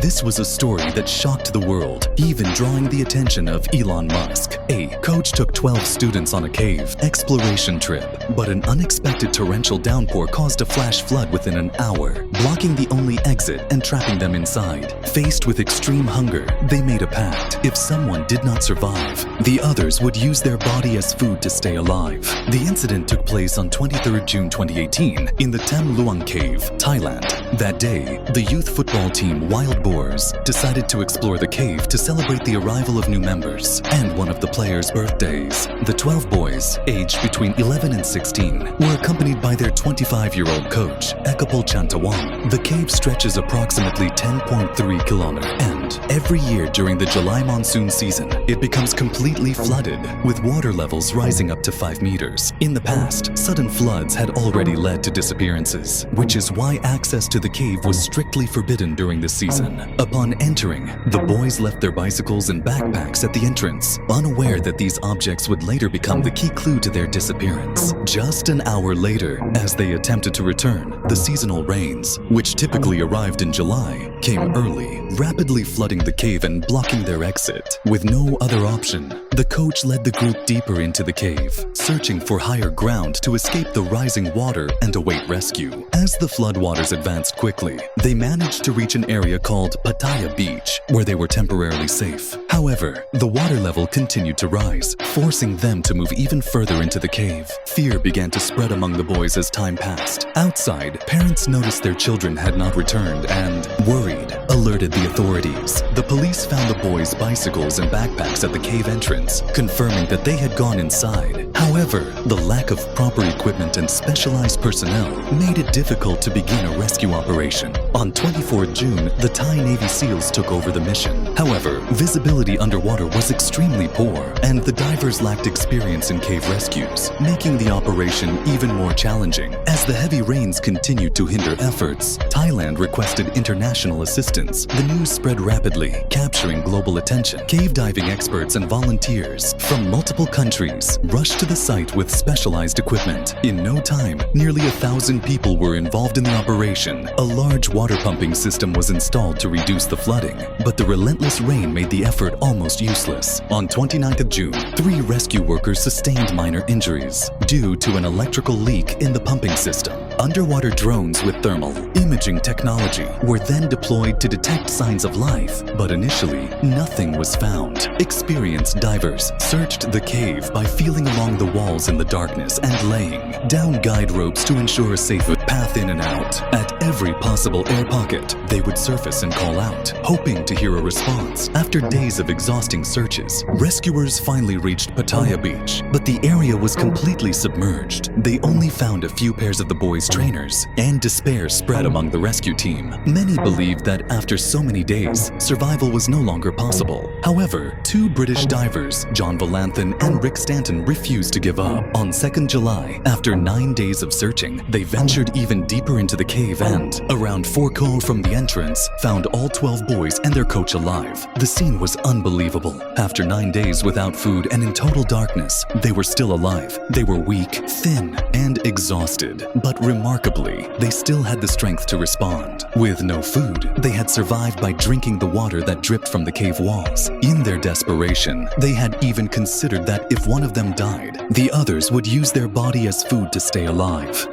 This was a story that shocked the world, even drawing the attention of Elon Musk. A coach took 12 students on a cave exploration trip, but an unexpected torrential downpour caused a flash flood within an hour, blocking the only exit and trapping them inside. Faced with extreme hunger, they made a pact. If someone did not survive, the others would use their body as food to stay alive. The incident took place on 23 June 2018 in the Tam Luang Cave, Thailand. That day, the youth football team Wild Boars decided to explore the cave to celebrate the arrival of new members and one of the players' birthdays. The 12 boys, aged between 11 and 16, were accompanied by their 25-year-old coach, Ekapol Chantawang. The cave stretches approximately 10.3 kilometers, and every year during the July monsoon season, it becomes completely flooded, with water levels rising up to 5 meters. In the past, sudden floods had already led to disappearances, which is why access to the cave was strictly forbidden during the season. Upon entering, the boys left their bicycles and backpacks at the entrance, unaware that these objects would later become the key clue to their disappearance. Just an hour later, as they attempted to return, the seasonal rains, which typically arrived in July, came early, rapidly flooding the cave and blocking their exit. With no other option, the coach led the group deeper into the cave, searching for higher ground to escape the rising water and await rescue. As the floodwaters advanced quickly, they managed to reach an area called Pattaya Beach, where they were temporarily safe. However, the water level continued to rise, forcing them to move even further into the cave. Fear began to spread among the boys as time passed. Outside, parents noticed their children had not returned and, worried, alerted the authorities. The police found the boys' bicycles and backpacks at the cave entrance, confirming that they had gone inside. However, the lack of proper equipment and specialized personnel made it difficult to begin a rescue operation. On 24 June, the Thai Navy SEALs took over the mission. However, visibility underwater was extremely poor, and the divers lacked experience in cave rescues, making the operation even more challenging. As the heavy rains continued to hinder efforts, Thailand requested international assistance. The news spread rapidly, capturing global attention. Cave diving experts and volunteers from multiple countries rushed to the site with specialized equipment. In no time, nearly 1,000 people were involved in the operation. A large water pumping system was installed to reduce the flooding, but the relentless rain made the effort almost useless. On 29th of June, 3 rescue workers sustained minor injuries due to an electrical leak in the pumping system. Underwater drones with thermal imaging technology were then deployed to detect signs of life, but initially, nothing was found. Experienced divers searched the cave by feeling along the walls in the darkness and laying down guide ropes to ensure a safe path in and out. At every possible air pocket, they would surface and call out, hoping to hear a response. After days of exhausting searches, rescuers finally reached Pattaya Beach, but the area was completely submerged. They only found a few pairs of the boys' trainers, and despair spread among the rescue team. Many believed that after so many days, survival was no longer possible. However, 2 British divers, John Valanthan and Rick Stanton, refused to give up. On 2nd July, after 9 days of searching, they ventured even deeper into the cave and, around 4 km from the entrance, found all 12 boys and their coach alive. The scene was unbelievable. After 9 days without food and in total darkness, they were still alive. They were weak, thin, and exhausted, but remarkably, they still had the strength to respond. With no food, they had survived by drinking the water that dripped from the cave walls. In their desperation, they had even considered that if one of them died, the others would use their body as food to stay alive.